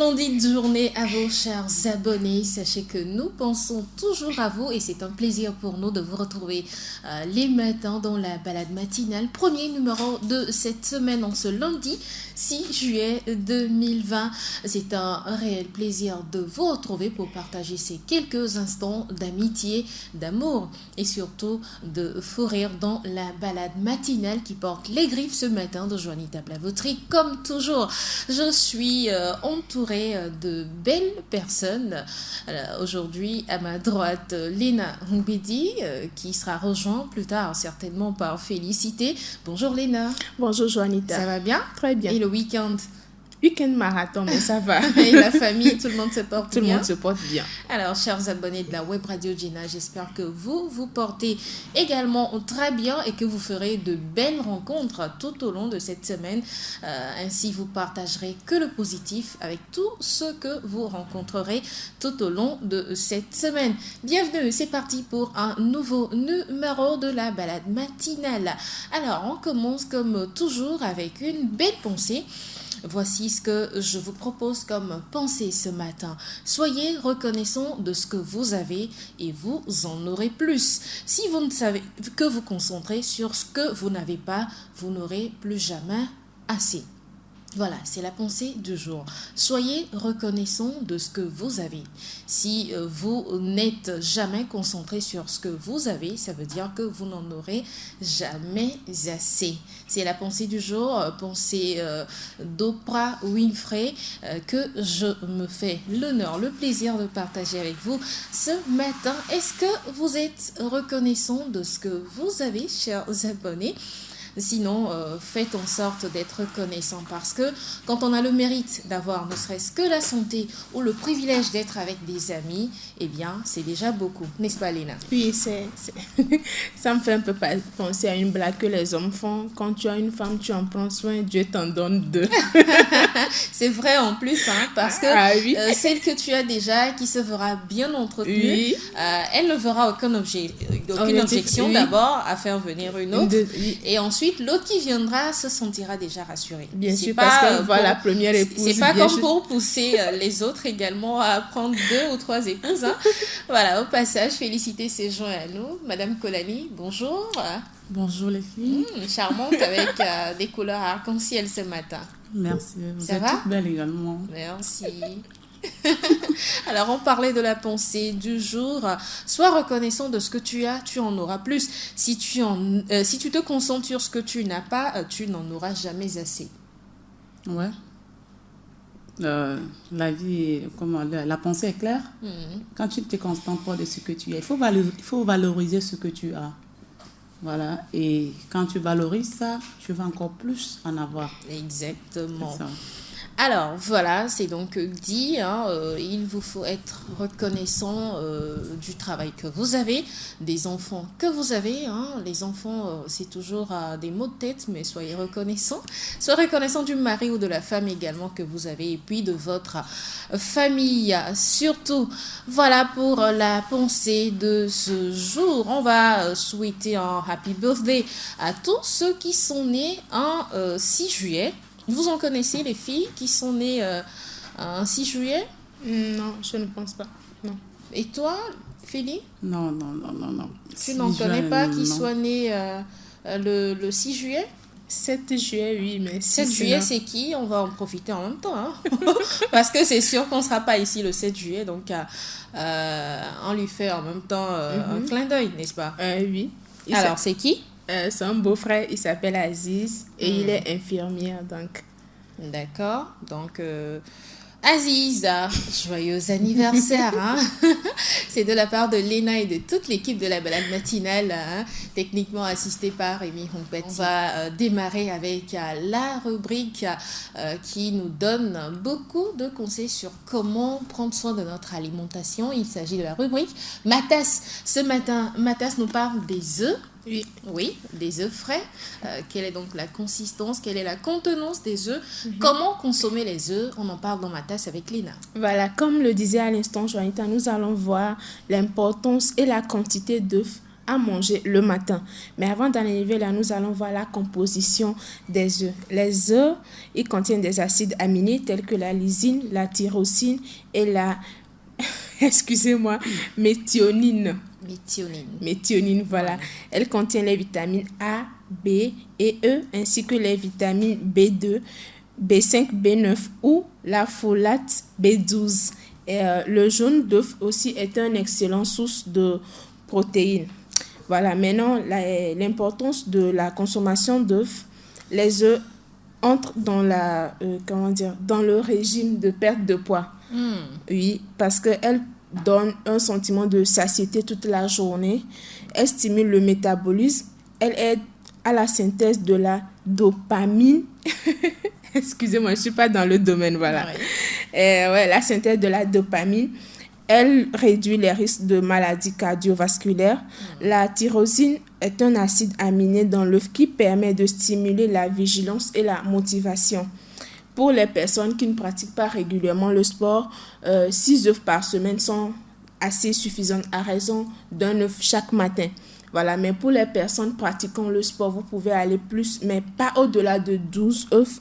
Splendide journée à vous, chers abonnés. Sachez que nous pensons toujours à vous et c'est un plaisir pour nous de vous retrouver les matins dans la balade matinale. Premier numéro de cette semaine en ce lundi 6 juillet 2020. C'est un réel plaisir de vous retrouver pour partager ces quelques instants d'amitié, d'amour et surtout de fou rire dans la balade matinale qui porte les griffes ce matin de Juanita Plavotry. Comme toujours, je suis entourée de belles personnes. Aujourd'hui, à ma droite, Léna Mbidi, qui sera rejointe plus tard certainement par Félicité. Bonjour Léna. Bonjour Juanita. Ça va bien? Très bien. Et le week-end? Week-end marathon, mais ça va. Et la famille, tout le monde se porte bien? Tout le monde se porte bien. Alors, chers abonnés de la web radio Gina, j'espère que vous vous portez également très bien et que vous ferez de belles rencontres tout au long de cette semaine. Ainsi, vous partagerez que le positif avec tout ce que vous rencontrerez tout au long de cette semaine. Bienvenue, c'est parti pour un nouveau numéro de la balade matinale. Alors, on commence comme toujours avec une belle pensée. Voici ce que je vous propose comme pensée ce matin. Soyez reconnaissants de ce que vous avez et vous en aurez plus. Si vous ne savez que vous concentrer sur ce que vous n'avez pas, vous n'aurez plus jamais assez. Voilà, c'est la pensée du jour. Soyez reconnaissants de ce que vous avez. Si vous n'êtes jamais concentré sur ce que vous avez, ça veut dire que vous n'en aurez jamais assez. C'est la pensée du jour, pensée d'Oprah Winfrey, que je me fais l'honneur, le plaisir de partager avec vous ce matin. Est-ce que vous êtes reconnaissants de ce que vous avez, chers abonnés ? Sinon, faites en sorte d'être reconnaissant parce que quand on a le mérite d'avoir ne serait-ce que la santé ou le privilège d'être avec des amis, eh bien, c'est déjà beaucoup. N'est-ce pas, Léna? Oui, ça me fait un peu penser à une blague que les hommes font. Quand tu as une femme, tu en prends soin, Dieu t'en donne deux. C'est vrai en plus, hein, parce que oui. Celle que tu as déjà, qui se verra bien entretenue, oui. Elle ne verra aucune objection oui. D'abord à faire venir une autre. Oui. Et ensuite, l'autre qui viendra se sentira déjà rassuré. Bien sûr, parce qu'elle voit la première épouse. C'est pas comme pour pousser les autres également à prendre 2 ou 3 épouses. Hein. Voilà, au passage, Félicité s'est joint à nous. Madame Kolani, bonjour. Bonjour les filles. Charmante avec des couleurs arc-en-ciel ce matin. Merci. Vous Ça êtes va? toutes belles également. Merci. Alors, on parlait de la pensée du jour. Sois reconnaissant de ce que tu as, tu en auras plus. Si tu te concentres sur ce que tu n'as pas, tu n'en auras jamais assez. Ouais. La vie, la pensée est claire. Quand tu te concentres pas de ce que tu as, il faut valoriser ce que tu as. Voilà. Et quand tu valorises ça, tu vas encore plus en avoir. Exactement. C'est ça. Alors voilà, c'est donc dit, hein, il vous faut être reconnaissant du travail que vous avez, des enfants que vous avez. Hein. Les enfants, c'est toujours des mots de tête, mais soyez reconnaissants. Soyez reconnaissant du mari ou de la femme également que vous avez et puis de votre famille surtout. Voilà pour la pensée de ce jour. On va souhaiter un happy birthday à tous ceux qui sont nés un 6 juillet. Vous en connaissez les filles qui sont nées un 6 juillet? Non, je ne pense pas. Non. Et toi, Félie? Non. Tu n'en connais pas qui non. soient nés le 6 juillet? 7 juillet, oui, mais 7 juillet, c'est qui? On va en profiter en même temps. Hein? Parce que c'est sûr qu'on ne sera pas ici le 7 juillet, donc on lui fait en même temps un clin d'œil, n'est-ce pas? Oui. Alors, c'est qui? C'est un beau-frère, il s'appelle Aziz et il est infirmier, donc. D'accord, donc Aziza, joyeux anniversaire, hein? C'est de la part de Léna et de toute l'équipe de la balade matinale, hein? Techniquement assistée par Rémi Humpet. On va démarrer avec la rubrique qui nous donne beaucoup de conseils sur comment prendre soin de notre alimentation. Il s'agit de la rubrique Matas. Ce matin, Matas nous parle des œufs. Oui, des œufs frais. Quelle est donc la consistance, quelle est la contenance des œufs? Comment consommer les œufs? On en parle dans ma tasse avec Léna. Voilà, comme le disait à l'instant Juanita, nous allons voir l'importance et la quantité d'œufs à manger le matin. Mais avant d'en arriver là, nous allons voir la composition des œufs. Les œufs, ils contiennent des acides aminés tels que la lysine, la tyrosine et la, excusez-moi, méthionine. Méthionine, voilà. Elle contient les vitamines A, B et E, ainsi que les vitamines B2, B5, B9 ou la folate B12. Et le jaune d'œuf aussi est une excellente source de protéines. Voilà, maintenant, l'importance de la consommation d'œufs. Les œufs entrent dans dans le régime de perte de poids. Oui, parce qu'elles donnent un sentiment de satiété toute la journée. Elles stimulent le métabolisme. Elles aident à la synthèse de la dopamine. Excusez-moi, je ne suis pas dans le domaine, voilà. La synthèse de la dopamine. Elle réduit les risques de maladies cardiovasculaires. La tyrosine est un acide aminé dans l'œuf qui permet de stimuler la vigilance et la motivation. Pour les personnes qui ne pratiquent pas régulièrement le sport, 6 œufs par semaine sont assez suffisantes à raison d'un œuf chaque matin. Voilà, mais pour les personnes pratiquant le sport, vous pouvez aller plus, mais pas au-delà de 12 œufs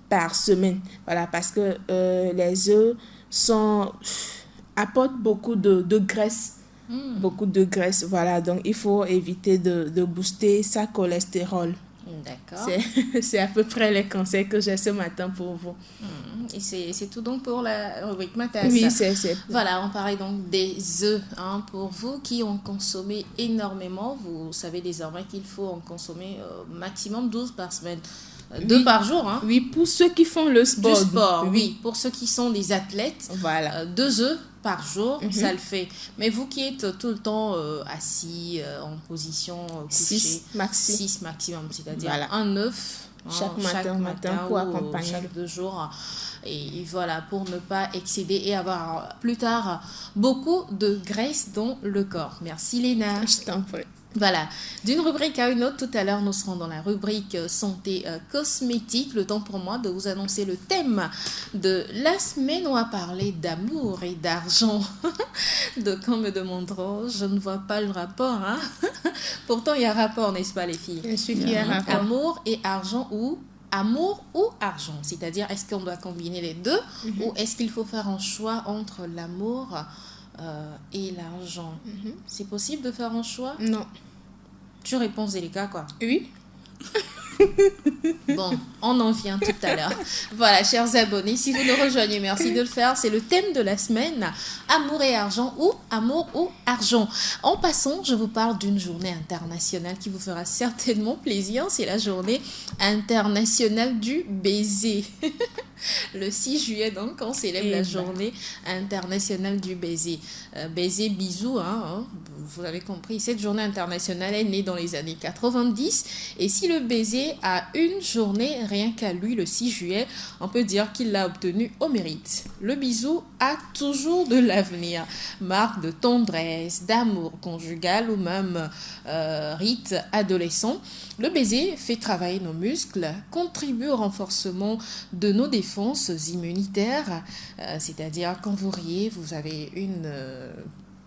par semaine. Voilà, parce que les œufs apportent beaucoup de graisse. Beaucoup de graisse, voilà. Donc, il faut éviter de booster sa cholestérol. D'accord. C'est à peu près les conseils que j'ai ce matin pour vous. Et c'est tout donc pour la rubrique Matas. Oui, c'est... Voilà, on parlait donc des œufs. Pour vous qui ont consommé énormément, vous savez désormais qu'il faut en consommer maximum 12 par semaine. 2 par jour. Oui, pour ceux qui font le sport. Du sport, oui. Pour ceux qui sont des athlètes, voilà. 2 œufs par jour, ça le fait. Mais vous qui êtes tout le temps assis en position couchée, 6 maximum, c'est-à-dire un œuf chaque matin pour accompagner chaque 2 jours. Et voilà, pour ne pas excéder et avoir plus tard beaucoup de graisse dans le corps. Merci Léna. Je t'en prie. Voilà, d'une rubrique à une autre, tout à l'heure nous serons dans la rubrique santé cosmétique. Le temps pour moi de vous annoncer le thème de la semaine. On va parler d'amour et d'argent. Donc on me demandera, je ne vois pas le rapport. Pourtant il y a rapport, n'est-ce pas les filles? Bien sûr qu'il y a rapport. Amour et argent ou amour ou argent, c'est-à-dire est-ce qu'on doit combiner les deux ou est-ce qu'il faut faire un choix entre l'amour et l'argent? C'est possible de faire un choix? Non. Tu réponds Zélika, quoi. Oui. Bon, on en vient tout à l'heure. Voilà, chers abonnés, si vous nous rejoignez, merci de le faire. C'est le thème de la semaine, amour et argent ou amour ou argent. En passant, je vous parle d'une journée internationale qui vous fera certainement plaisir. C'est la journée internationale du baiser. Le 6 juillet, donc, on célèbre la journée internationale du baiser. Baiser, bisous, vous avez compris. Cette journée internationale est née dans les années 90. Et si le baiser a une journée, rien qu'à lui, le 6 juillet, on peut dire qu'il l'a obtenu au mérite. Le bisou a toujours de l'avenir. Marque de tendresse, d'amour conjugal ou même rite adolescent. Le baiser fait travailler nos muscles, contribue au renforcement de nos défenses immunitaires, c'est-à-dire quand vous riez, vous avez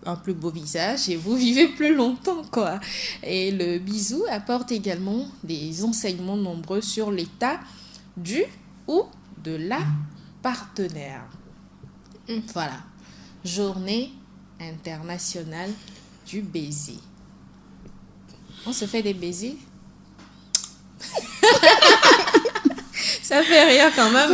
un plus beau visage et vous vivez plus longtemps, quoi. Et le bisou apporte également des enseignements nombreux sur l'état du ou de la partenaire. Voilà, journée internationale du baiser. On se fait des baisers? Ça fait rire quand même,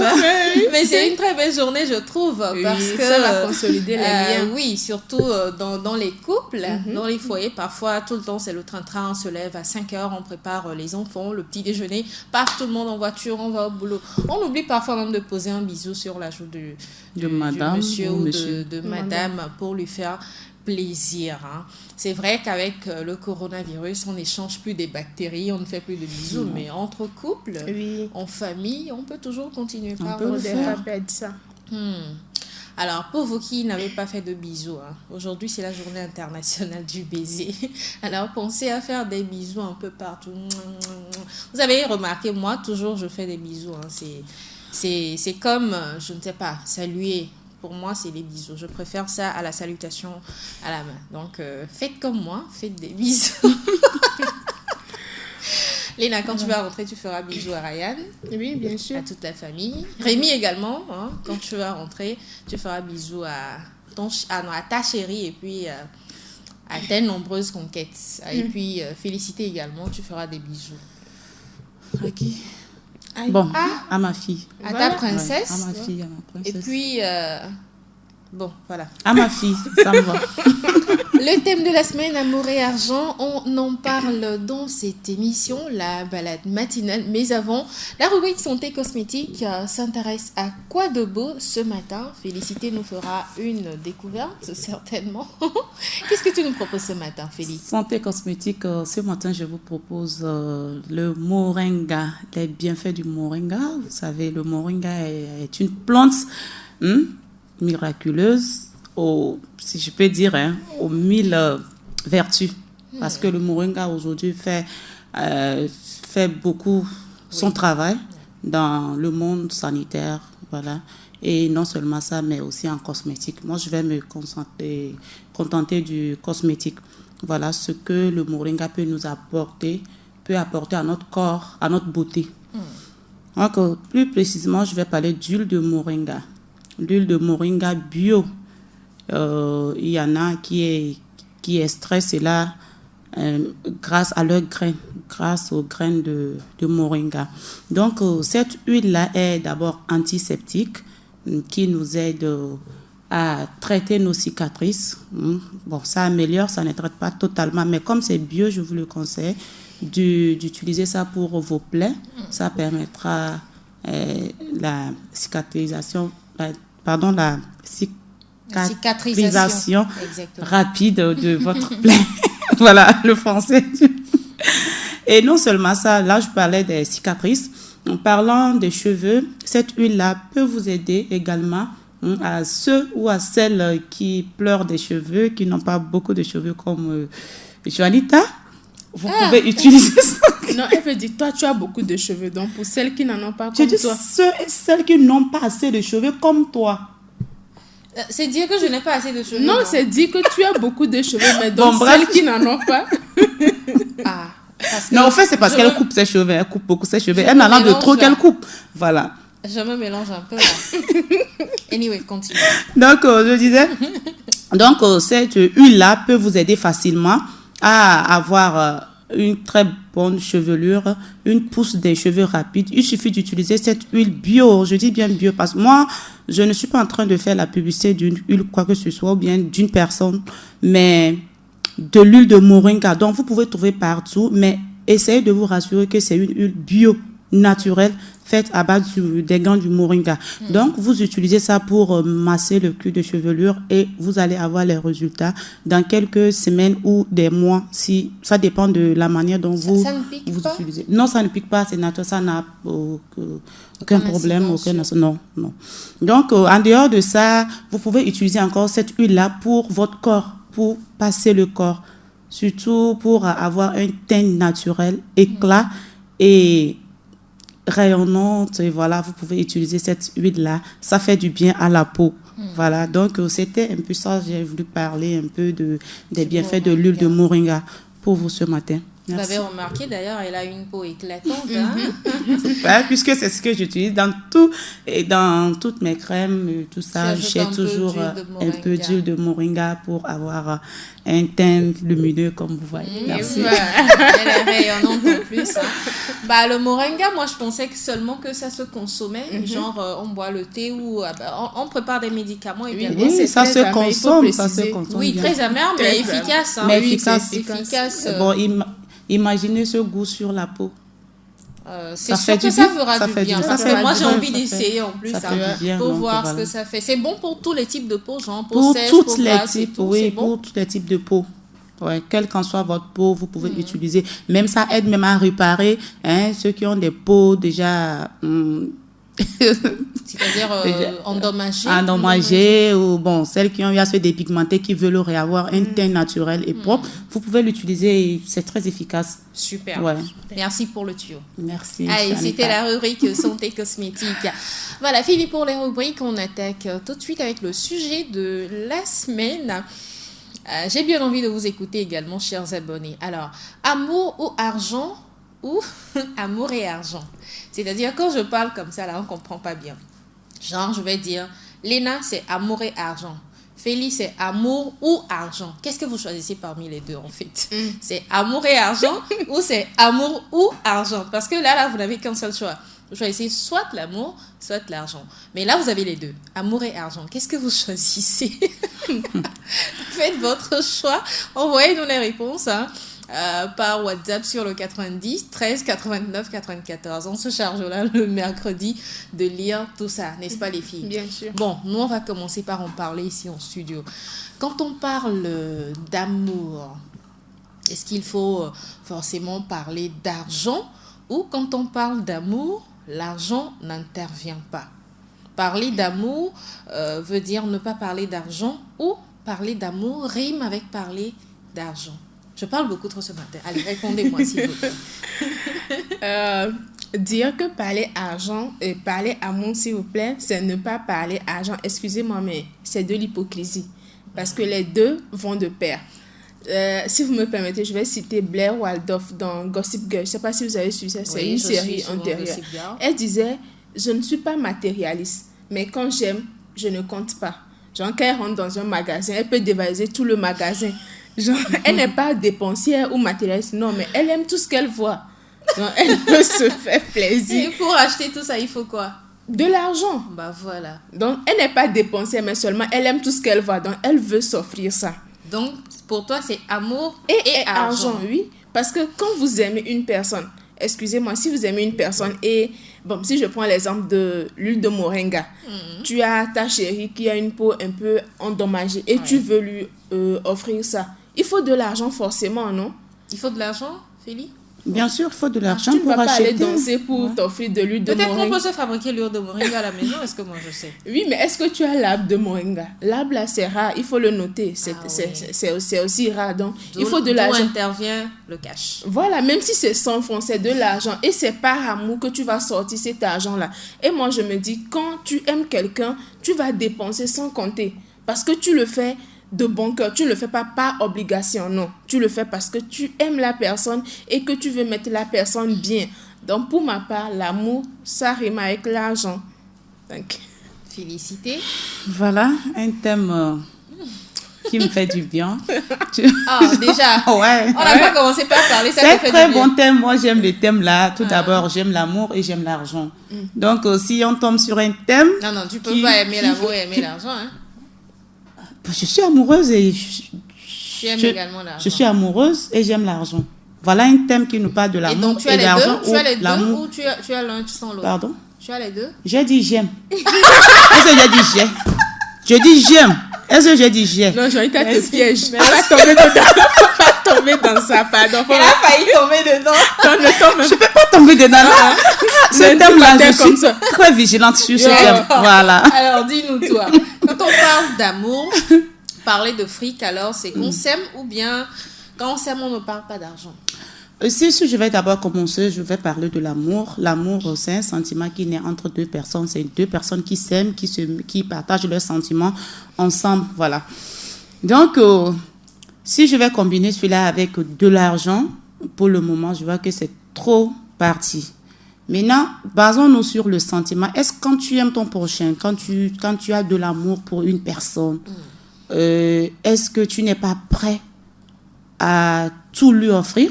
mais c'est une très belle journée, je trouve, parce que ça va consolider les liens. Oui, surtout dans les couples, dans les foyers, parfois tout le temps c'est le train-train, on se lève à 5h, on prépare les enfants, le petit déjeuner, paf, tout le monde en voiture, on va au boulot. On oublie parfois même de poser un bisou sur la joue de monsieur ou de madame pour lui faire plaisir. C'est vrai qu'avec le coronavirus, on n'échange plus des bactéries, on ne fait plus de bisous, mais entre couples, en famille, on peut toujours continuer par le faire. Ça. Alors, pour vous qui n'avez pas fait de bisous, aujourd'hui c'est la journée internationale du baiser. Alors, pensez à faire des bisous un peu partout. Vous avez remarqué, moi, toujours je fais des bisous. C'est comme, je ne sais pas, saluer pour moi, c'est les bisous. Je préfère ça à la salutation à la main. Donc, faites comme moi, faites des bisous. Léna, quand tu vas rentrer, tu feras bisous à Ryan. Oui, bien sûr. À toute ta famille. Rémi également, hein, quand tu vas rentrer, tu feras bisous à ta chérie et puis à tes nombreuses conquêtes. Et puis, féliciter également, tu feras des bisous. À qui? Bon, à ma fille. À ta princesse. Ouais, à ma fille, à ma princesse. Et puis, bon, voilà. À ma fille, ça me va. Le thème de la semaine, amour et argent, on en parle dans cette émission, la balade matinale. Mais avant, la rubrique santé cosmétique s'intéresse à quoi de beau ce matin. Félicité nous fera une découverte, certainement. Qu'est-ce que tu nous proposes ce matin, Félix? Santé cosmétique, ce matin, je vous propose le moringa, les bienfaits du moringa. Vous savez, le moringa est une plante miraculeuse. Si je peux dire, aux 1000 vertus. Parce que le moringa aujourd'hui fait beaucoup son travail dans le monde sanitaire. Voilà. Et non seulement ça, mais aussi en cosmétique. Moi, je vais me contenter du cosmétique. Voilà ce que le moringa peut apporter à notre corps, à notre beauté. Donc, plus précisément, je vais parler d'huile de moringa. L'huile de moringa bio. Il y en a qui extraient cela grâce à leurs graines, grâce aux graines de moringa. Donc, cette huile-là est d'abord antiseptique, qui nous aide à traiter nos cicatrices. Bon, ça améliore, ça ne traite pas totalement, mais comme c'est bio, je vous le conseille d'utiliser ça pour vos plaies. Ça permettra la cicatrisation rapide de votre plaie. Voilà, le français. Et non seulement ça, là, je parlais des cicatrices. En parlant des cheveux, cette huile-là peut vous aider également à ceux ou à celles qui pleurent des cheveux, qui n'ont pas beaucoup de cheveux comme Joanita. Vous pouvez utiliser ça. Non, elle veut dire, toi, tu as beaucoup de cheveux. Donc, pour celles qui n'en ont pas comme toi. Ceux et celles qui n'ont pas assez de cheveux comme toi. C'est dire que je n'ai pas assez de cheveux. Non, c'est dire que tu as beaucoup de cheveux, mais donc celles qui n'en ont pas. Non, en fait, c'est parce qu'elle coupe ses cheveux. Elle coupe beaucoup ses cheveux. Elle en a de trop qu'elle coupe. Voilà. Je me mélange un peu là. Anyway, continue. Donc, je disais, cette huile-là peut vous aider facilement à avoir une très bonne chevelure, une pousse des cheveux rapides. Il suffit d'utiliser cette huile bio. Je dis bien bio parce que moi, je ne suis pas en train de faire la publicité d'une huile, quoi que ce soit, ou bien d'une personne, mais de l'huile de moringa. Donc, vous pouvez trouver partout, mais essayez de vous rassurer que c'est une huile bio, naturelle, faite à base des graines du moringa. Donc, vous utilisez ça pour masser le cuir de chevelure et vous allez avoir les résultats dans quelques semaines ou des mois. Si, ça dépend de la manière dont vous utilisez. Non, ça ne pique pas, c'est naturel, ça n'a aucun problème. Non. Donc, en dehors de ça, vous pouvez utiliser encore cette huile-là pour votre corps, pour passer le corps, surtout pour avoir un teint naturel, éclat et rayonnante. Et voilà, vous pouvez utiliser cette huile-là. Ça fait du bien à la peau. Voilà, donc c'était un peu ça. J'ai voulu parler un peu des bienfaits de l'huile de moringa pour vous ce matin. Vous avez remarqué d'ailleurs, elle a une peau éclatante. Hein? Super, puisque c'est ce que j'utilise dans toutes mes crèmes, tout ça. J'ai toujours un peu d'huile de moringa pour avoir un teint lumineux comme vous voyez. Merci. Elle est rayonnante en plus. Hein. Le moringa, moi je pensais seulement que ça se consommait. Genre on boit le thé ou on prépare des médicaments. Oui, ça se consomme. Oui, très amer, mais efficace. Hein. Mais efficace. Bon, imaginez ce goût sur la peau. C'est sûr que ça fera du bien. Parce que moi, j'ai envie d'essayer en plus pour voir ce que ça fait. C'est bon pour tous les types de peau, genre peau sèche, peau grasse et tout. Oui, pour tous les types de peau. Ouais, quelle qu'en soit votre peau, vous pouvez utiliser. Même ça aide même à réparer ceux qui ont des peaux déjà C'est-à-dire endommagé ou bon, celles qui ont eu à se dépigmenter, qui veulent réavoir un teint naturel et propre, vous pouvez l'utiliser et c'est très efficace. Super. Ouais. Merci pour le tuyau. Merci. Allez, c'était la rubrique santé cosmétique. Voilà, fini pour les rubriques. On attaque tout de suite avec le sujet de la semaine. J'ai bien envie de vous écouter également, chers abonnés. Alors, amour ou argent ou amour et argent. C'est-à-dire, quand je parle comme ça, là, on ne comprend pas bien. Genre, je vais dire, Léna, c'est amour et argent. Félix, c'est amour ou argent. Qu'est-ce que vous choisissez parmi les deux, en fait? C'est amour et argent ou c'est amour ou argent? Parce que là, vous n'avez qu'un seul choix. Vous choisissez soit l'amour, soit l'argent. Mais là, vous avez les deux, amour et argent. Qu'est-ce que vous choisissez? Faites votre choix. Envoyez-nous les réponses par WhatsApp sur le 90 13 89 94. On se charge là le mercredi de lire tout ça, n'est-ce pas les filles? Bien sûr. Bon, nous on va commencer par en parler ici en studio. Quand on parle d'amour, est-ce qu'il faut forcément parler d'argent ou quand on parle d'amour, l'argent n'intervient pas? Parler d'amour veut dire ne pas parler d'argent ou parler d'amour rime avec parler d'argent? Je parle beaucoup trop ce matin. Allez, répondez-moi s'il vous plaît. Dire que parler argent et parler amour, s'il vous plaît, c'est ne pas parler argent. Excusez-moi, mais c'est de l'hypocrisie. Parce que les deux vont de pair. Si vous me permettez, je vais citer Blair Waldorf dans Gossip Girl. Je ne sais pas si vous avez suivi ça, c'est une série antérieure. Elle disait, je ne suis pas matérialiste, mais quand j'aime, je ne compte pas. Genre, quand elle rentre dans un magasin, elle peut dévaliser tout le magasin. Genre, elle n'est pas dépensière ou matérialiste, non, mais elle aime tout ce qu'elle voit. Donc, elle peut se faire plaisir. Et pour acheter tout ça, il faut quoi? De l'argent. Bah voilà. Donc, elle n'est pas dépensière, mais seulement elle aime tout ce qu'elle voit. Donc, elle veut s'offrir ça. Donc, pour toi, c'est amour et argent. Oui. Parce que quand vous aimez une personne, excusez-moi, si vous aimez une personne et, bon, si je prends l'exemple de l'huile de moringa, tu as ta chérie qui a une peau un peu endommagée et tu veux lui offrir ça. Il faut de l'argent forcément, non? Il faut de l'argent, Félix? Bien sûr, il faut de l'argent pour acheter. Tu ne vas pas aller danser pour t'offrir de l'huile de moringa. Peut-être qu'on peut se fabriquer l'huile de moringa à la maison, est-ce que moi je sais? Oui, mais est-ce que tu as l'arbre de moringa? L'arbre là, c'est rare, il faut le noter. C'est aussi rare, donc il faut de l'argent. D'où intervient le cash. Voilà, même si c'est 100 francs, c'est de l'argent. Et c'est par amour que tu vas sortir cet argent-là. Et moi, je me dis, quand tu aimes quelqu'un, tu vas dépenser sans compter. Parce que tu le fais de bon cœur. Tu ne le fais pas par obligation, non. Tu le fais parce que tu aimes la personne et que tu veux mettre la personne bien. Donc, pour ma part, l'amour, ça rime avec l'argent. Donc, félicité. Voilà, un thème qui me fait du bien. Ah, déjà. Ouais. On n'a pas commencé par parler. Ça c'est un fait très du bon bien. thème. Moi, j'aime les thèmes là. Tout d'abord, j'aime l'amour et j'aime l'argent. Donc, si on tombe sur un thème... Non, tu peux pas aimer l'amour et aimer l'argent, hein. Je suis amoureuse et Tu aimes également l'argent. je suis amoureuse et j'aime l'argent. Voilà un thème qui nous parle de Et l'amour donc, tu as et les l'argent. deux, tu as les deux l'amour. ou tu as l'un sans l'autre? Pardon? Tu as les deux? J'ai dit j'aime. Est-ce que j'ai dit j'aime? Je dis j'aime. Est-ce que j'ai dit j'aime? non, j'ai envie de te piège. Elle va tomber dedans. Pas tomber dans ça, pardon. Elle a failli tomber dedans. Je ne peux pas tomber dedans. Ce thème-là, je suis très vigilante sur ce thème. Voilà. Alors, dis-nous toi. Quand on parle d'amour, parler de fric, alors c'est qu'on s'aime ou bien quand on s'aime, on ne parle pas d'argent? Si je vais d'abord commencer, je vais parler de l'amour. L'amour, c'est un sentiment qui naît entre deux personnes. C'est deux personnes qui s'aiment, qui partagent leurs sentiments ensemble. Voilà. Donc, si je vais combiner celui-là avec de l'argent, pour le moment, je vois que c'est trop parti. Maintenant, basons-nous sur le sentiment. Est-ce que quand tu aimes ton prochain, quand tu as de l'amour pour une personne, est-ce que tu n'es pas prêt à tout lui offrir?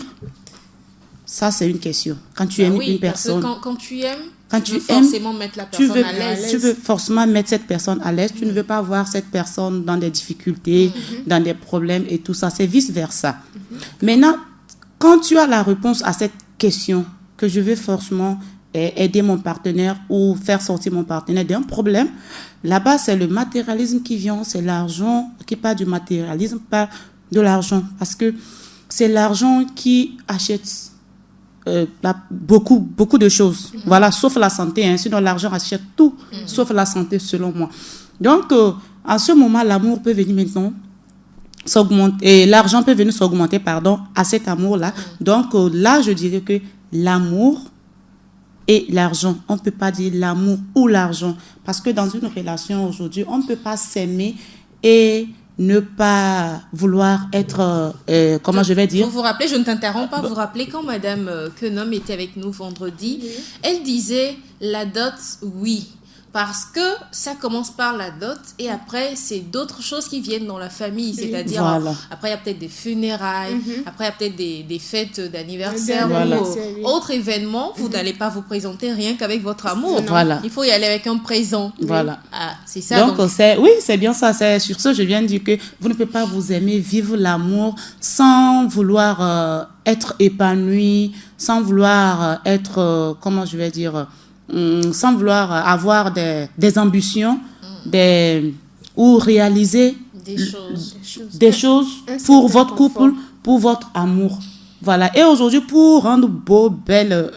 Ça, c'est une question. Quand tu aimes une personne... Parce que quand tu aimes, quand tu veux forcément mettre la personne à l'aise. Tu veux forcément mettre cette personne à l'aise. Tu ne veux pas voir cette personne dans des difficultés, dans des problèmes et tout ça. C'est vice-versa. Maintenant, quand tu as la réponse à cette question, que je veux forcément aider mon partenaire ou faire sortir mon partenaire d'un problème, là-bas, c'est le matérialisme qui vient. C'est l'argent qui part du matérialisme, pas de l'argent. Parce que c'est l'argent qui achète beaucoup de choses. Voilà, sauf la santé. Hein. Sinon, l'argent achète tout, sauf la santé, selon moi. Donc, à ce moment, l'amour peut venir maintenant s'augmenter. Et l'argent peut venir s'augmenter, à cet amour-là. Donc, là, je dirais que l'amour et l'argent. On ne peut pas dire l'amour ou l'argent. Parce que dans une relation aujourd'hui, on ne peut pas s'aimer et ne pas vouloir être, comment je vais dire. Vous vous rappelez, je ne t'interromps pas, vous vous rappelez quand Madame Quenom était avec nous vendredi, elle disait la dot, oui. Parce que ça commence par la dot et après, c'est d'autres choses qui viennent dans la famille. C'est-à-dire, après, il y a peut-être des funérailles, après, il y a peut-être des fêtes d'anniversaire ou autres événements. Vous n'allez pas vous présenter rien qu'avec votre amour. Voilà. Il faut y aller avec un présent. Voilà. Ah, c'est ça. Donc, c'est bien ça. C'est sur ce, je viens de dire que vous ne pouvez pas vous aimer, vivre l'amour sans vouloir être épanoui, sans vouloir être, comment je vais dire, sans vouloir avoir des ambitions ou réaliser des choses pour votre couple, pour votre amour. Voilà. Et aujourd'hui, pour rendre beau, belle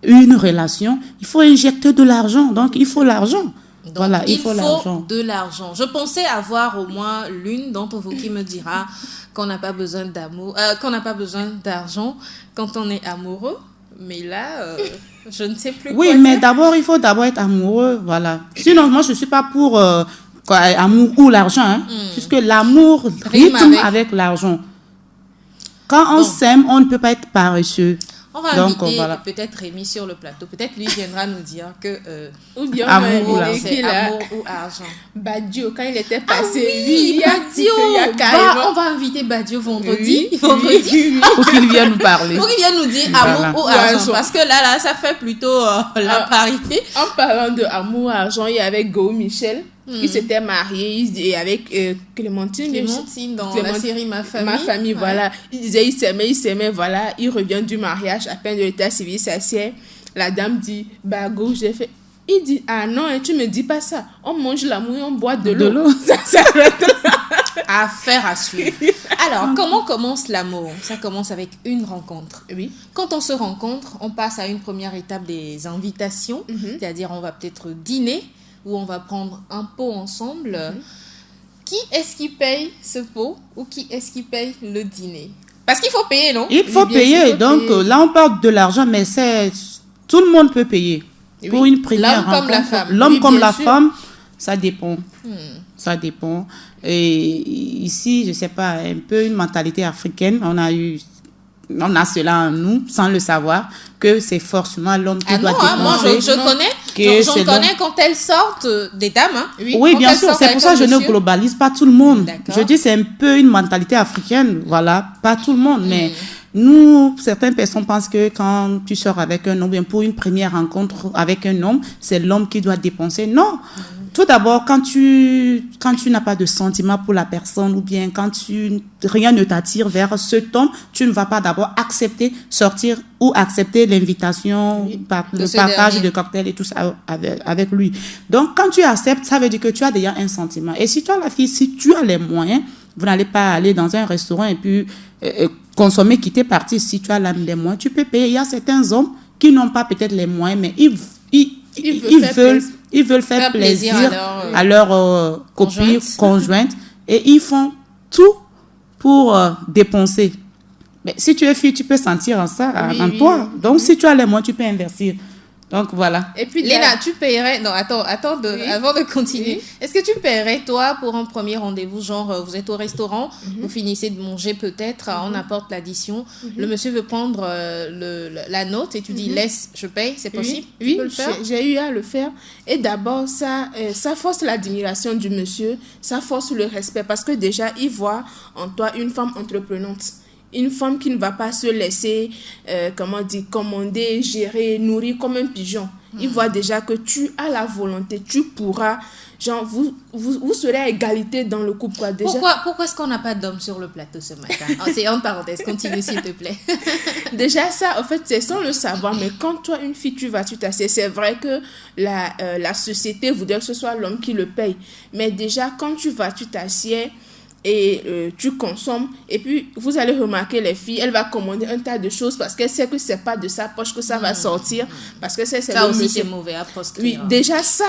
une relation, il faut injecter de l'argent. Donc, il faut l'argent. Donc, voilà, il faut de l'argent. Je pensais avoir au moins l'une d'entre vous qui me dira qu'on n'a pas besoin d'amour, qu'on n'a pas besoin d'argent quand on est amoureux. Mais là, je ne sais plus quoi dire. Mais il faut d'abord être amoureux, voilà. Sinon, moi, je ne suis pas pour amour ou l'argent, hein, puisque l'amour rythme avec l'argent. Quand on s'aime, on ne peut pas être paresseux. On va inviter peut-être Rémi sur le plateau. Peut-être lui viendra nous dire que ou bien amour ou argent. Badio, quand il était passé, Badio. On va inviter Badio vendredi. Pour qu'il vienne nous parler. Pour qu'il vienne nous dire amour ou argent. Parce que là, ça fait plutôt la parité. En parlant de amour ou argent, il y avait Go Michel qui s'était marié et avec Clémentine dans la série Ma Famille, voilà. Il disait, il s'aimait, voilà. Il revient du mariage, à peine de l'état civil, s'assied. La dame dit, Go, j'ai fait. Il dit, ah non, tu me dis pas ça. On mange l'amour et on boit de l'eau. Ça s'arrête là. Affaire à suivre. Alors, comment commence l'amour? Ça commence avec une rencontre. Oui. Quand on se rencontre, on passe à une première étape des invitations. C'est-à-dire, on va peut-être dîner où on va prendre un pot ensemble. Qui est-ce qui paye ce pot ou qui est-ce qui paye le dîner? Parce qu'il faut payer, non? Il faut payer. Donc, là, on parle de l'argent, mais tout le monde peut payer. Oui. Pour une première rencontre. L'homme comme la femme. L'homme comme la femme, ça dépend. Ça dépend. Et ici, je ne sais pas, un peu une mentalité africaine. On a cela en nous, sans le savoir, que c'est forcément l'homme qui doit dépenser. Moi, je connais quand elles sortent des dames. Hein. Oui, bien sûr. C'est pour ça que je ne globalise pas tout le monde. D'accord. Je dis c'est un peu une mentalité africaine. Voilà, pas tout le monde. Mais nous, certaines personnes pensent que quand tu sors avec un homme, bien pour une première rencontre avec un homme, c'est l'homme qui doit dépenser. Non. Tout d'abord, quand tu n'as pas de sentiment pour la personne ou bien quand rien ne t'attire vers cet homme, tu ne vas pas d'abord sortir ou accepter l'invitation, le partage de cocktails et tout ça avec lui. Donc, quand tu acceptes, ça veut dire que tu as déjà un sentiment. Et si toi, la fille, si tu as les moyens, vous n'allez pas aller dans un restaurant et puis consommer, quitter, partir. Si tu as les moyens, tu peux payer. Il y a certains hommes qui n'ont pas peut-être les moyens, mais ils veulent faire plaisir à leurs copines, conjointes, et ils font tout pour dépenser. Mais si tu es fille, tu peux sentir en toi. Donc, si tu as les moyens, tu peux investir. Donc, voilà. Et puis, Léna, tu paierais... Non, attends, avant de continuer. Est-ce que tu paierais, toi, pour un premier rendez-vous, genre, vous êtes au restaurant, vous finissez de manger peut-être, on apporte l'addition, le monsieur veut prendre la note et tu dis, laisse, je paye, c'est possible? Oui, tu peux le faire? J'ai eu à le faire. Et d'abord, ça force l'admiration du monsieur, ça force le respect, parce que déjà, il voit en toi une femme entreprenante. Une femme qui ne va pas se laisser, commander, gérer, nourrir comme un pigeon. Il voit déjà que tu as la volonté, tu pourras, genre, vous serez à égalité dans le couple. Quoi, déjà. Pourquoi est-ce qu'on n'a pas d'homme sur le plateau ce matin? C'est entre parenthèses, continue s'il te plaît. Déjà ça, en fait, c'est sans le savoir, mais quand toi, une fille, tu t'assieds, c'est vrai que la société voudrait que ce soit l'homme qui le paye. Mais déjà, quand tu t'assieds, et tu consommes, et puis vous allez remarquer les filles, elle va commander un tas de choses parce qu'elle sait que c'est pas de sa poche que ça va sortir, parce que c'est ça le aussi monsieur. c'est mauvais à proscrire. Oui, déjà ça,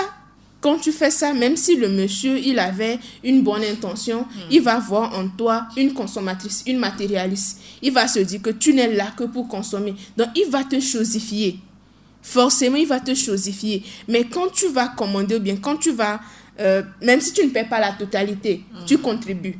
quand tu fais ça, même si le monsieur il avait une bonne intention, il va voir en toi une consommatrice, une matérialiste. Il va se dire que tu n'es là que pour consommer, donc il va te chosifier. Forcément, il va te chosifier. Mais quand tu vas commander ou bien quand tu vas, même si tu ne paies pas la totalité, tu contribues.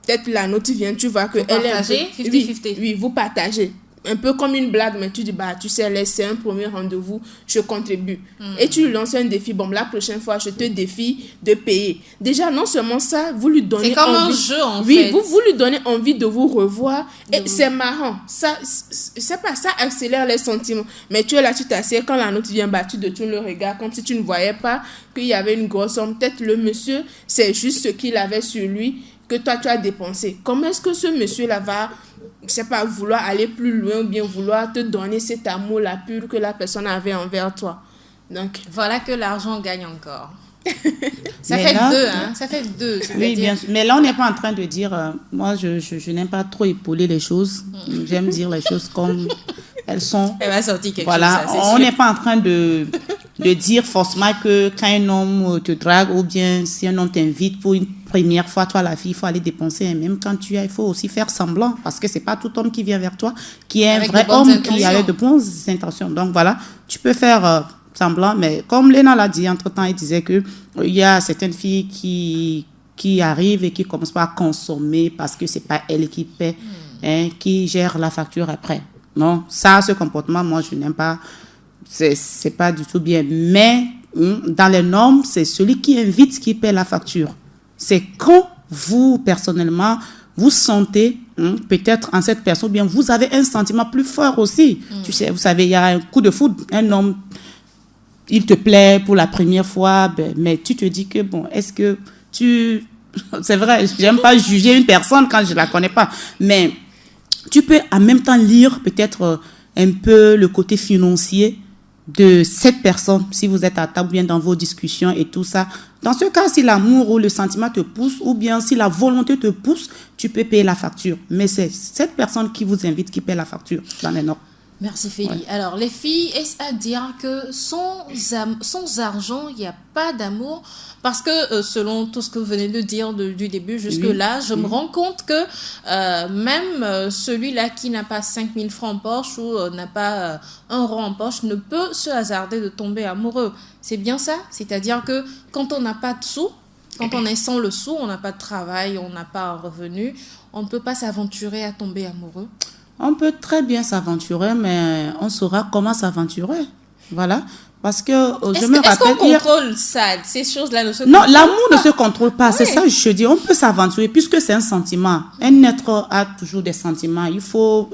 Peut-être la note vient, tu vois que elle est un peu... 50-50. Oui, vous partagez. Un peu comme une blague, mais tu dis, bah, tu sais, c'est un premier rendez-vous, je contribue. Et tu lui lances un défi. Bon, la prochaine fois, je te défie de payer. Déjà, non seulement ça, vous lui donnez c'est comme envie. un jeu, en oui, fait. vous lui donnez envie de vous revoir. Et c'est marrant. Ça, c'est pas ça, accélère les sentiments. Mais tu es là, tu t'assieds. Quand la note vient, bah, tu détournes le regard comme si tu ne voyais pas qu'il y avait une grosse somme. Peut-être le monsieur, c'est juste ce qu'il avait sur lui que toi, tu as dépensé. Comment est-ce que ce monsieur-là va, je sais pas, vouloir aller plus loin ou bien vouloir te donner cet amour-là pur que la personne avait envers toi? Donc, voilà que l'argent gagne encore. Ça Mais fait là, deux, hein. Ça fait deux. Oui, bien sûr. Mais là, on n'est pas en train de dire... moi, je n'aime pas trop épauler les choses. J'aime dire les choses comme elles sont. Elle va sortir quelque Voilà, chose, ça, c'est on sûr. n'est pas en train de dire forcément que quand un homme te drague ou bien si un homme t'invite pour une première fois, toi la fille, il faut aller dépenser. Et même quand tu as, il faut aussi faire semblant parce que c'est pas tout homme qui vient vers toi qui est un Avec vrai de bonnes homme intentions. qui a de bonnes intentions. Donc voilà, tu peux faire semblant, mais comme Léna l'a dit entre-temps, elle disait que il y a certaines filles qui arrivent et qui commencent pas à consommer parce que c'est pas elle qui paie, qui gère la facture après. Non, ça, ce comportement, moi, je n'aime pas. C'est pas du tout bien. Mais dans les normes, c'est celui qui invite qui paie la facture. C'est quand vous, personnellement, vous sentez peut-être en cette personne, bien vous avez un sentiment plus fort aussi. Tu sais, vous savez, il y a un coup de foudre. Un homme, il te plaît pour la première fois, mais tu te dis que, bon, est-ce que tu... C'est vrai, j'aime pas juger une personne quand je la connais pas. Mais tu peux en même temps lire peut-être un peu le côté financier de cette personne, si vous êtes à table, bien dans vos discussions et tout ça. Dans ce cas, si l'amour ou le sentiment te pousse, ou bien si la volonté te pousse, tu peux payer la facture. Mais c'est cette personne qui vous invite qui paie la facture dans les normes. Merci Félie. Ouais. Alors, les filles, est-ce à dire que sans argent, il n'y a pas d'amour? Parce que selon tout ce que vous venez de dire du début jusque-là, je me rends compte que même celui-là qui n'a pas 5 000 francs en poche ou n'a pas un rond en poche ne peut se hasarder de tomber amoureux. C'est bien ça? C'est-à-dire que quand on n'a pas de sous, quand on est sans le sou, on n'a pas de travail, on n'a pas un revenu, on ne peut pas s'aventurer à tomber amoureux. On peut très bien s'aventurer, mais on saura comment s'aventurer. Voilà. Parce que Est-ce qu'on contrôle ça? Ces choses-là ne se Non, contrôlent l'amour pas. ne se contrôle pas. Ouais. C'est ça que je dis. On peut s'aventurer puisque c'est un sentiment. Un être a toujours des sentiments. Il faut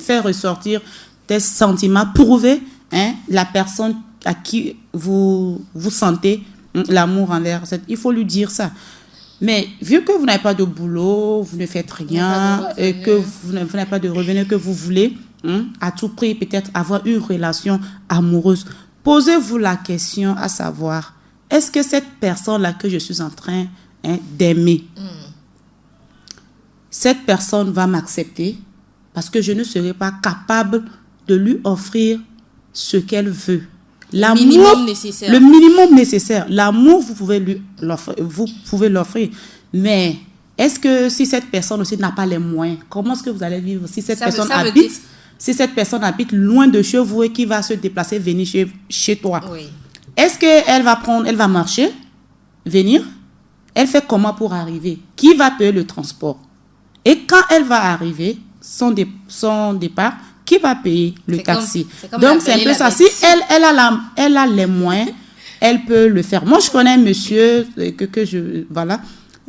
faire ressortir des sentiments, prouver la personne à qui vous sentez l'amour envers. Il faut lui dire ça. Mais vu que vous n'avez pas de boulot, vous ne faites rien, et que vous n'avez pas de revenus, que vous voulez à tout prix peut-être avoir une relation amoureuse, posez-vous la question à savoir, est-ce que cette personne-là que je suis en train d'aimer, cette personne va m'accepter parce que je ne serai pas capable de lui offrir ce qu'elle veut. L'amour, minimum nécessaire. le minimum nécessaire. L'amour, vous pouvez l'offrir. Mais est-ce que si cette personne aussi n'a pas les moyens, comment est-ce que vous allez vivre si cette personne habite loin de chez vous et qui va se déplacer, venir chez toi? Oui. Est-ce qu'elle va marcher, venir? Elle fait comment pour arriver? Qui va payer le transport? Et quand elle va arriver, son départ, qui va payer le taxi? Donc, c'est un peu ça. Si elle a les moyens, elle peut le faire. Moi, je connais un monsieur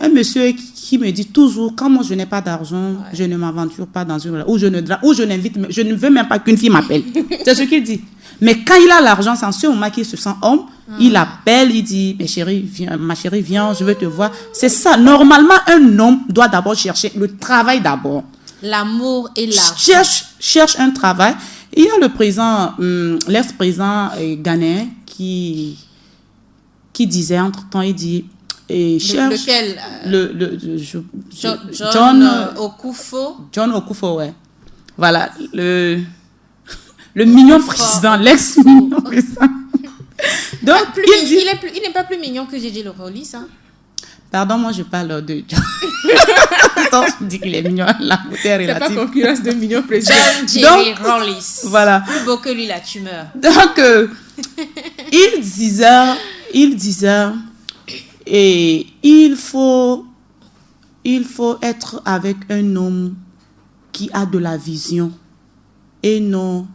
un monsieur qui me dit toujours, quand moi je n'ai pas d'argent, je ne m'aventure pas dans une relation, ou je ne veux même pas qu'une fille m'appelle. C'est ce qu'il dit. Mais quand il a l'argent, c'est en ce moment qu'il se sent homme, il appelle, il dit, ma chérie, viens, je veux te voir. C'est ça. Normalement, un homme doit d'abord chercher le travail d'abord. L'amour et l'argent. Cherche un travail. Il y a le président, l'ex-président ghanéen qui disait entre-temps, il dit, et cherche lequel John Okufo. John Okufo, ouais. Voilà, le mignon président, l'ex-mignon président. Donc, il n'est pas plus mignon que J.J. Rawlings, hein? Pardon, moi je parle de John. Donc, je dis qu'il est mignon, la beauté est relative. C'est pas concurrence de mignon président. John J.J. Rawlings. Voilà. Plus beau que lui, la tumeur. Donc, il disait, et il faut être avec un homme qui a de la vision et non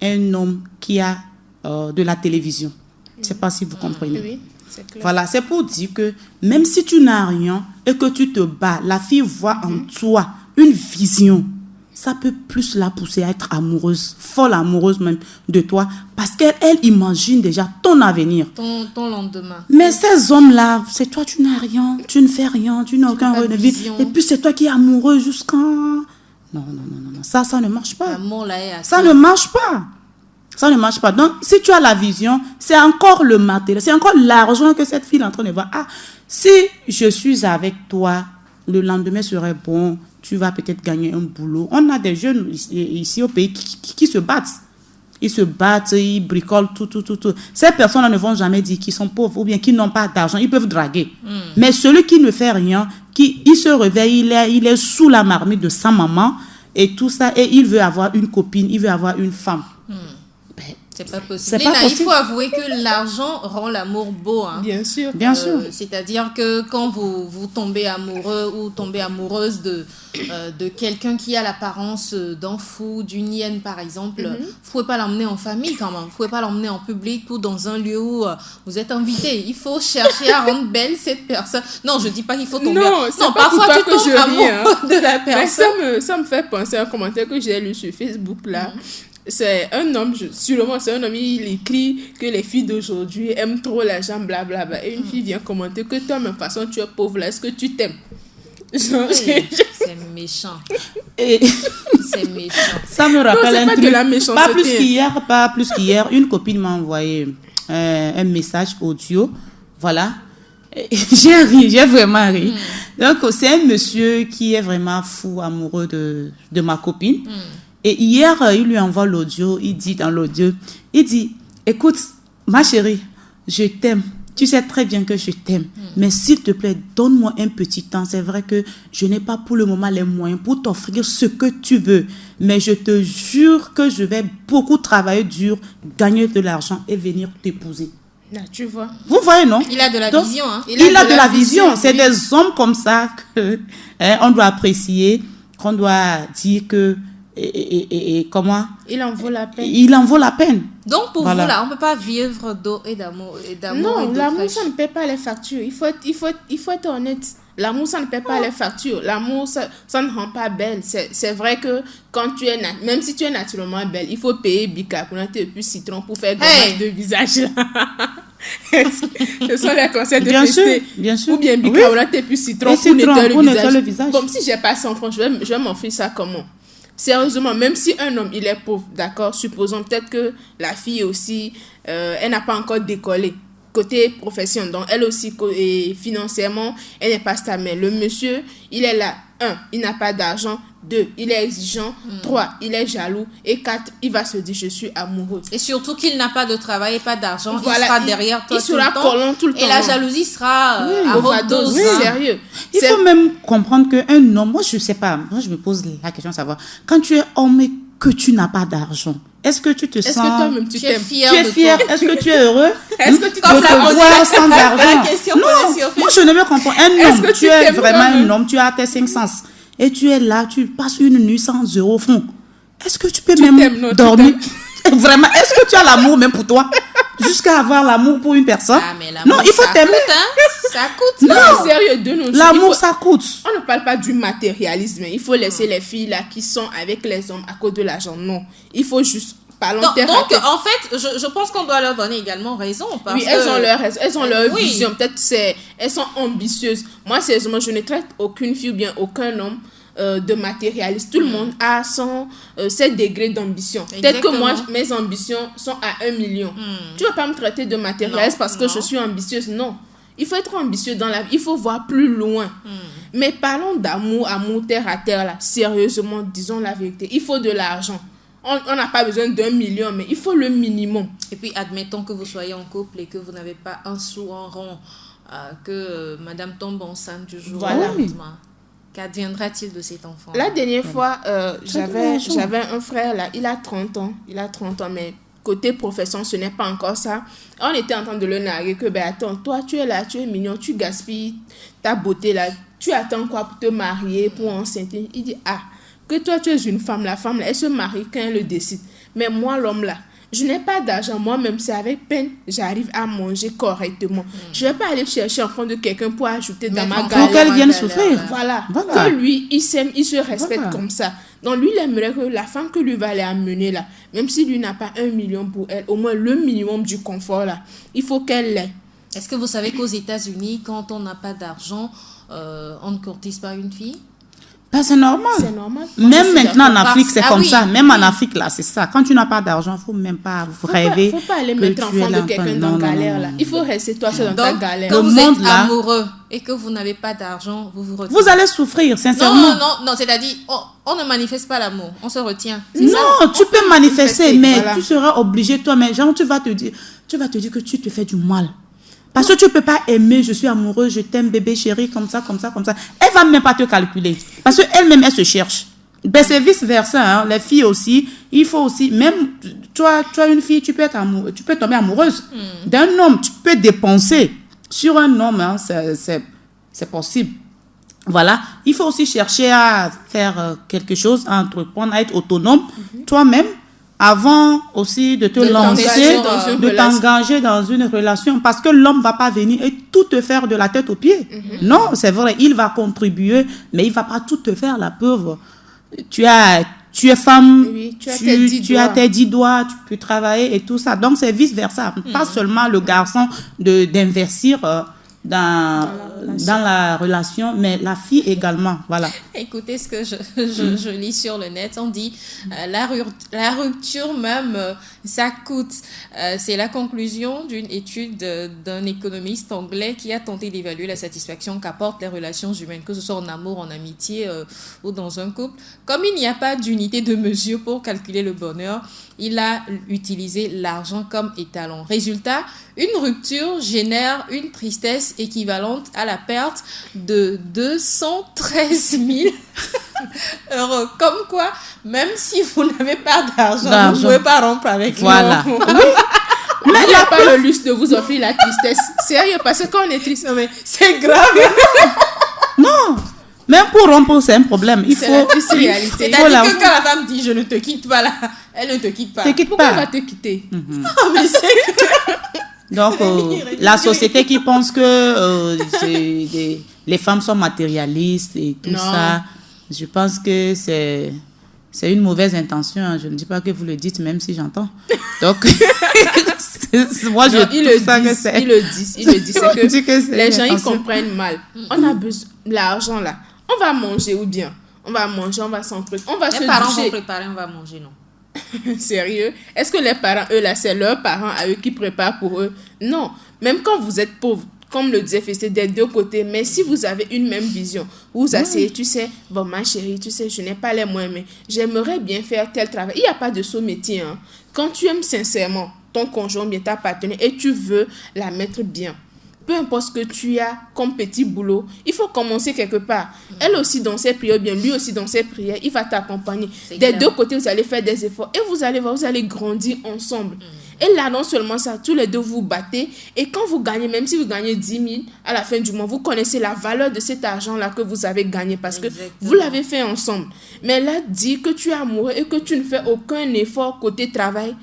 un homme qui a de la télévision. Je ne sais pas si vous comprenez. Oui, c'est clair. Voilà, c'est pour dire que même si tu n'as rien et que tu te bats, la fille voit en toi une vision. Ça peut plus la pousser à être amoureuse, folle amoureuse même de toi, parce qu'elle imagine déjà ton avenir. Ton lendemain. Mais ces hommes-là, c'est toi, tu n'as rien, tu ne fais rien, tu n'as aucun revenu. Et puis c'est toi qui es amoureux jusqu'à... Non, ça ne marche pas. L'amour là est assez... Ça ne marche pas. Ça ne marche pas. Donc, si tu as la vision, c'est encore le matériel, c'est encore l'argent que cette fille est en train de voir. Ah, si je suis avec toi, le lendemain serait bon, tu vas peut-être gagner un boulot. On a des jeunes ici au pays qui se battent. Ils se battent, ils bricolent, tout. Ces personnes-là ne vont jamais dire qu'ils sont pauvres ou bien qu'ils n'ont pas d'argent. Ils peuvent draguer. Mais celui qui ne fait rien, il se réveille, il est sous la marmite de sa maman et tout ça, et il veut avoir une copine, il veut avoir une femme. C'est pas possible. Lina, il faut avouer que l'argent rend l'amour beau. Hein. Bien sûr. Bien sûr. C'est-à-dire que quand vous tombez amoureux ou tombez amoureuse de quelqu'un qui a l'apparence d'un fou, d'une hyène par exemple, vous ne pouvez pas l'emmener en famille quand même. Vous ne pouvez pas l'emmener en public ou dans un lieu où vous êtes invité. Il faut chercher à rendre belle cette personne. Non, je ne dis pas qu'il faut tomber. Non, parfois tu tombes amoureux de la personne. Mais ça me fait penser à un commentaire que j'ai lu sur Facebook là. C'est un homme, sûrement c'est un homme, il écrit que les filles d'aujourd'hui aiment trop l'argent, blablabla. Et une fille vient commenter que toi, de toute façon, tu es pauvre là, est-ce que tu t'aimes? C'est méchant. C'est méchant. Ça me rappelle un truc. De la méchanceté. Pas plus qu'hier, une copine m'a envoyé un message audio. Voilà. J'ai ri, j'ai vraiment ri. Donc, c'est un monsieur qui est vraiment fou, amoureux de ma copine. Et hier, il lui envoie l'audio, il dit dans l'audio, écoute, ma chérie, je t'aime. Tu sais très bien que je t'aime. Mais s'il te plaît, donne-moi un petit temps. C'est vrai que je n'ai pas pour le moment les moyens pour t'offrir ce que tu veux. Mais je te jure que je vais beaucoup travailler dur, gagner de l'argent et venir t'épouser. Là, tu vois. Vous voyez, non? Il a de la vision. Hein. Il a de la vision. C'est des hommes comme ça qu'on doit apprécier, qu'on doit dire que... Et comment il en vaut la peine. Il en vaut la peine. Donc pour vous là, on peut pas vivre d'eau et d'amour non, et l'amour ça ne paie pas les factures. Il faut être honnête. L'amour ça ne paie pas les factures. L'amour ça ne rend pas belle. C'est vrai que quand tu es même si tu es naturellement belle, il faut payer bicarbonate et puis citron pour faire gommage de visage. Ce sont les conseils de tester. Bien sûr. Ou bien bicarbonate et puis citron pour nettoyer le visage. Bon, si j'ai pas 100 francs, je vais m'offrir ça comment? Sérieusement, même si un homme il est pauvre, d'accord, supposons peut-être que la fille aussi, elle n'a pas encore décollé côté profession, donc elle aussi et financièrement, elle n'est pas stable. Mais le monsieur, il est là, 1, il n'a pas d'argent, 2, il est exigeant, 3, il est jaloux, et 4, il va se dire je suis amoureux. Et surtout qu'il n'a pas de travail et pas d'argent, voilà, il sera derrière toi tout le temps. Et la jalousie sera overdose. Sérieux. Il faut même comprendre qu'un homme, moi je sais pas, moi je me pose la question de savoir, quand tu es homme et que tu n'as pas d'argent, est-ce que tu te sens... Est-ce que toi-même tu t'aimes? Tu es fier? Est-ce que tu es heureux? Est-ce que tu te voir sans argent? Non, moi je ne me comprends. Un homme, tu es vraiment un homme, tu as tes 5 sens. Et tu es là, tu passes une nuit sans euro fond. Est-ce que tu peux même dormir? Vraiment, est-ce que tu as l'amour même pour toi? Jusqu'à avoir l'amour pour une personne? Ah, mais l'amour, non, il faut t'aimer. Ça coûte. Non, sérieux, de nous. L'amour, ça coûte. On ne parle pas du matérialisme. Il faut laisser les filles là qui sont avec les hommes à cause de l'argent. Non, il faut juste parler. Donc en fait, je pense qu'on doit leur donner également raison. Parce oui, elles ont leur raison, elles ont leur vision. Peut-être elles sont ambitieuses. Moi, sérieusement, je ne traite aucune fille ou bien aucun homme de matérialiste. Tout le monde a ses degrés d'ambition. Peut-être que moi, mes ambitions sont à 1 million. Tu ne vas pas me traiter de matérialiste parce que je suis ambitieuse. Non. Il faut être ambitieux dans la vie. Il faut voir plus loin. Mais parlons d'amour, amour terre à terre, là. Sérieusement, disons la vérité. Il faut de l'argent. On n'a pas besoin d'1 million, mais il faut le minimum. Et puis, admettons que vous soyez en couple et que vous n'avez pas un sou en rond, que madame tombe enceinte du jour au lendemain. Qu'adviendra-t-il de cet enfant? La dernière fois, j'avais un frère, là, il a 30 ans, mais côté profession, ce n'est pas encore ça. On était en train de le narguer que, attends, toi, tu es là, tu es mignon, tu gaspilles ta beauté là, tu attends quoi pour te marier, pour enceinte? Il dit, que toi, tu es une femme, la femme, là, elle se marie quand elle le décide. Mais moi, l'homme, là, je n'ai pas d'argent. Moi-même, c'est avec peine, j'arrive à manger correctement. Je ne vais pas aller chercher en front de quelqu'un pour ajouter dans ma galère. Pour qu'elle vienne souffrir. Voilà. Que lui, il s'aime, il se respecte comme ça. Donc, lui, il aimerait que la femme que lui va aller amener, là, même si lui n'a pas 1 million pour elle, au moins le minimum du confort, là, il faut qu'elle l'ait. Est-ce que vous savez qu'aux États-Unis, quand on n'a pas d'argent, on ne courtise pas une fille? C'est normal. C'est normal. Même maintenant en Afrique, c'est comme ça. Même en Afrique, là, c'est ça. Quand tu n'as pas d'argent, il ne faut même pas rêver. Il ne faut pas aller mettre enfant de quelqu'un dans la galère, là. Il faut rester toi seul dans ta galère. Quand vous êtes amoureux et que vous n'avez pas d'argent, vous retirez. Vous allez souffrir, sincèrement. Non, c'est-à-dire, on ne manifeste pas l'amour. On se retient. Non, tu peux manifester, mais tu seras obligé, toi, mais genre, tu vas te dire que tu te fais du mal. Parce que tu ne peux pas aimer, je suis amoureuse, je t'aime bébé chéri, comme ça. Elle ne va même pas te calculer. Parce qu'elle-même, elle se cherche. Ben, c'est vice-versa. Hein. Les filles aussi, il faut aussi, même toi, une fille, tu peux tomber amoureuse d'un homme. Tu peux dépenser sur un homme. Hein, c'est possible. Voilà. Il faut aussi chercher à faire quelque chose, à entreprendre, à être autonome. Toi-même. Avant aussi de te lancer, de t'engager dans une relation. Parce que l'homme ne va pas venir et tout te faire de la tête aux pieds. Non, c'est vrai, il va contribuer, mais il ne va pas tout te faire, la pauvre. Tu es femme, tu as tes 10 doigts, tu peux travailler et tout ça. Donc, c'est vice-versa. Pas seulement le garçon d'investir dans la relation, mais la fille également, voilà. Écoutez ce que je lis sur le net, on dit la rupture même, ça coûte. C'est la conclusion d'une étude d'un économiste anglais qui a tenté d'évaluer la satisfaction qu'apportent les relations humaines, que ce soit en amour, en amitié ou dans un couple. Comme il n'y a pas d'unité de mesure pour calculer le bonheur, il a utilisé l'argent comme étalon. Résultat, une rupture génère une tristesse équivalente à la perte de 213 000 euros. Comme quoi, même si vous n'avez pas d'argent, vous ne pouvez pas rompre avec voilà. nous. Mais il n'y a pas le luxe de vous offrir la tristesse. Sérieux, parce que quand on est triste, mais c'est grave. Non. Même pour rompre, c'est un problème. Il faut. C'est-à-dire que quand la femme dit je ne te quitte pas là, elle ne te quitte pas. Pourquoi elle va te quitter? Mais c'est donc, la société qui pense que les femmes sont matérialistes et tout ça, je pense que c'est une mauvaise intention. Je ne dis pas que vous le dites, même si j'entends. Donc, moi, ils le disent. C'est que les gens, ils comprennent mal. On a besoin de l'argent là. On va manger ou bien on va manger, on va s'entretenir, on va se doucher. Les parents vont préparer, on va manger, non? Sérieux? Est-ce que les parents, eux là, c'est leurs parents à eux qui préparent pour eux? Non. Même quand vous êtes pauvre, comme le disait Festé, des deux côtés, mais si vous avez une même vision, vous vous asseyez, tu sais, bon ma chérie, tu sais, je n'ai pas les moyens, mais j'aimerais bien faire tel travail. Il n'y a pas de saut métier. Hein. Quand tu aimes sincèrement ton conjoint, bien ta partenaire, et tu veux la mettre bien, peu importe ce que tu as comme petit boulot, il faut commencer quelque part. Elle aussi dans ses prières, bien lui aussi dans ses prières, il va t'accompagner. Des deux côtés, vous allez faire des efforts et vous allez voir, vous allez grandir ensemble. Et là, non seulement ça, tous les deux vous battez. Et quand vous gagnez, même si vous gagnez 10 000 à la fin du mois, vous connaissez la valeur de cet argent-là que vous avez gagné parce que vous l'avez fait ensemble. Mais là, dis que tu es amoureux et que tu ne fais aucun effort côté travail,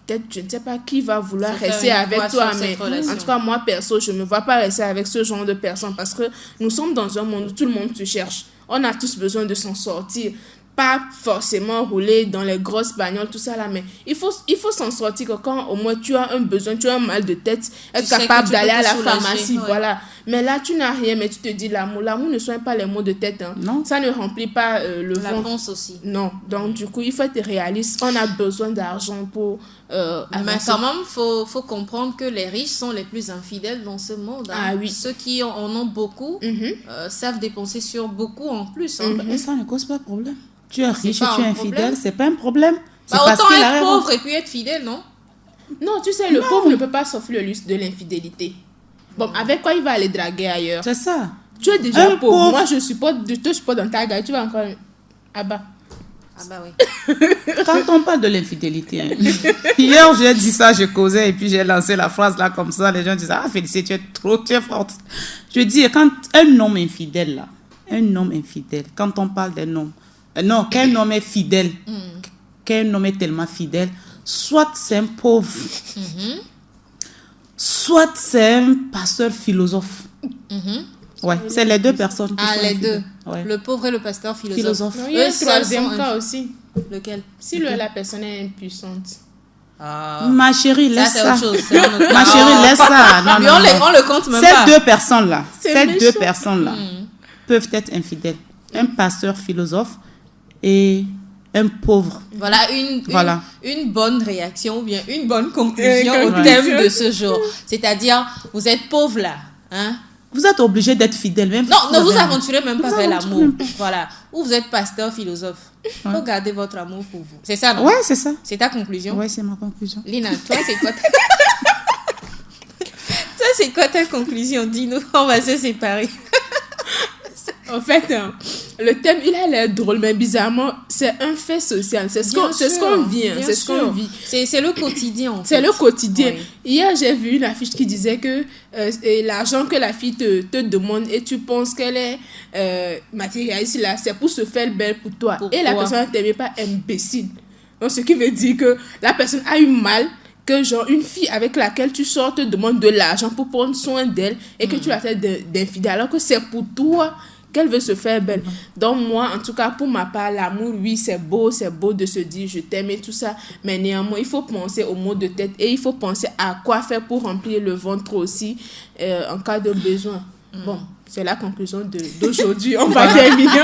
peut-être, je ne sais pas qui va vouloir rester avec toi, mais en tout cas, moi, perso, je ne me vois pas rester avec ce genre de personnes parce que nous sommes dans un monde où tout le monde se cherche. On a tous besoin de s'en sortir. Pas forcément rouler dans les grosses bagnoles, tout ça là, mais il faut s'en sortir que quand au moins tu as un besoin, tu as un mal de tête, être capable d'aller à la pharmacie, voilà. Mais là, tu n'as rien, mais tu te dis l'amour ne soigne pas les maux de tête. Hein. Non. Ça ne remplit pas le ventre. La panse aussi. Non, donc du coup, il faut être réaliste. On a besoin d'argent pour Mais quand même, faut comprendre que les riches sont les plus infidèles dans ce monde. Hein. Ah oui. Ceux qui en ont beaucoup savent dépenser sur beaucoup en plus. Hein. Et ça ne cause pas de problème. Tu es riche et pas tu es un infidèle, problème. c'est pas un problème. C'est Bah, parce autant qu'il a être raison. pauvre et puis être fidèle, non? Non, tu sais, le pauvre ne peut pas s'offrir le luxe de l'infidélité. Bon, avec quoi il va aller draguer ailleurs? C'est ça. Tu es déjà Un pauvre. pauvre. Moi, je te supporte dans ta gueule. Tu vas encore... Ah bah. Ah bah oui. Quand on parle de l'infidélité, hein, hier j'ai dit ça, je causais et puis j'ai lancé la phrase là comme ça, les gens disent ah Félicité, tu es forte. Je dis quand un homme infidèle là, quand on parle d'un homme, non, qu'un homme est fidèle, qu'un homme est tellement fidèle, soit c'est un pauvre, soit c'est un pasteur philosophe. Ouais, c'est les deux personnes qui Ah, sont les infidèles. deux. Ouais. Le pauvre et le pasteur philosophe. Philosophe. Non, il y a un seuls troisième sont cas aussi. Lequel? Si la personne est impuissante. Ah. Ma chérie, Ça, laisse c'est ça. autre chose. C'est un autre- Ma chérie, laisse ça. Non, Lui, non, on non. le compte même Ces pas. deux personnes-là, C'est ces méchant. deux personnes-là peuvent être infidèles. Un pasteur philosophe et un pauvre. Voilà Voilà. une bonne réaction ou bien une bonne conclusion au Conclusion. thème de ce jour. C'est-à-dire, vous êtes pauvre là. Hein? Vous êtes obligé d'être fidèle. Même Non, si ne vous avez- aventurez même pas Vous vers aventurez l'amour. même pas. Voilà. Ou vous êtes pasteur, philosophe. Faut garder votre amour pour vous. C'est ça, non? Ouais, c'est ça. C'est ta conclusion? Ouais, c'est ma conclusion. Lina, toi, c'est quoi ta... Toi, c'est quoi ta conclusion? Dis-nous, on va se séparer. En fait, le thème, il a l'air drôle, mais bizarrement, c'est un fait social. C'est ce qu'on vit. Hein, c'est ce qu'on vit. C'est le quotidien, en fait. C'est le quotidien. Oui. Hier, j'ai vu une affiche qui disait que l'argent que la fille te demande et tu penses qu'elle est matérialiste, là, c'est pour se faire belle pour toi. Pour et la toi. personne ne t'aime pas imbécile. Donc, ce qui veut dire que la personne a eu mal, que genre une fille avec laquelle tu sors te demande de l'argent pour prendre soin d'elle et que tu la traites d'infidèle alors que c'est pour toi qu'elle veut se faire belle. Donc moi, en tout cas, pour ma part, l'amour, oui, c'est beau de se dire je t'aime et tout ça, mais néanmoins, il faut penser au mot de tête et il faut penser à quoi faire pour remplir le ventre aussi en cas de besoin. Bon, c'est la conclusion d'aujourd'hui. On va terminer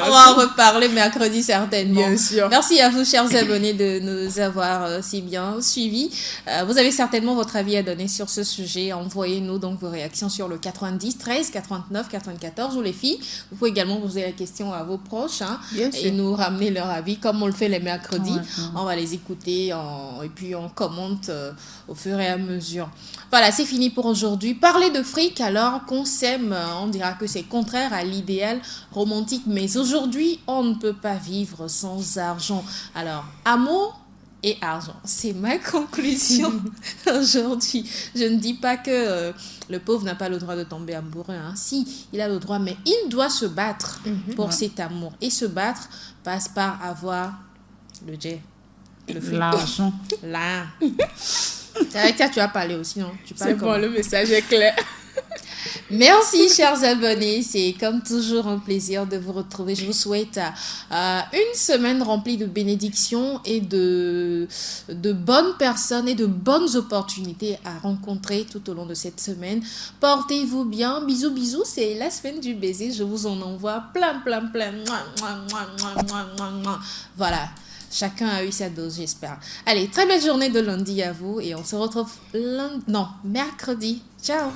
On va en reparler mercredi certainement. Bien sûr. Merci à vous, chers abonnés, de nous avoir si bien suivis. Vous avez certainement votre avis à donner sur ce sujet. Envoyez-nous donc vos réactions sur le 90 13 89 94 ou les filles. Vous pouvez également poser la question à vos proches Bien et sûr. nous ramener leur avis comme on le fait les mercredis. Ouais. On va les écouter et puis on commente au fur et à mesure. Voilà, c'est fini pour aujourd'hui. Parler de fric alors qu'on s'aime, on dira que c'est contraire à l'idéal romantique. Mais aujourd'hui, on ne peut pas vivre sans argent. Alors, amour et argent, c'est ma conclusion aujourd'hui. Je ne dis pas que le pauvre n'a pas le droit de tomber amoureux. Hein. Si, il a le droit, mais il doit se battre pour cet amour. Et se battre passe par avoir le jet. Le fric. L'argent. Là. C'est avec ça tu as parlé aussi, non? Tu parles C'est comment? bon, le message est clair. Merci, chers abonnés. C'est comme toujours un plaisir de vous retrouver. Je vous souhaite une semaine remplie de bénédictions et de bonnes personnes et de bonnes opportunités à rencontrer tout au long de cette semaine. Portez-vous bien. Bisous, bisous. C'est la semaine du baiser. Je vous en envoie plein. Mouah, mouah, mouah, mouah, mouah, mouah, mouah. Voilà. Chacun a eu sa dose, j'espère. Allez, très belle journée de lundi à vous et on se retrouve mercredi. Ciao.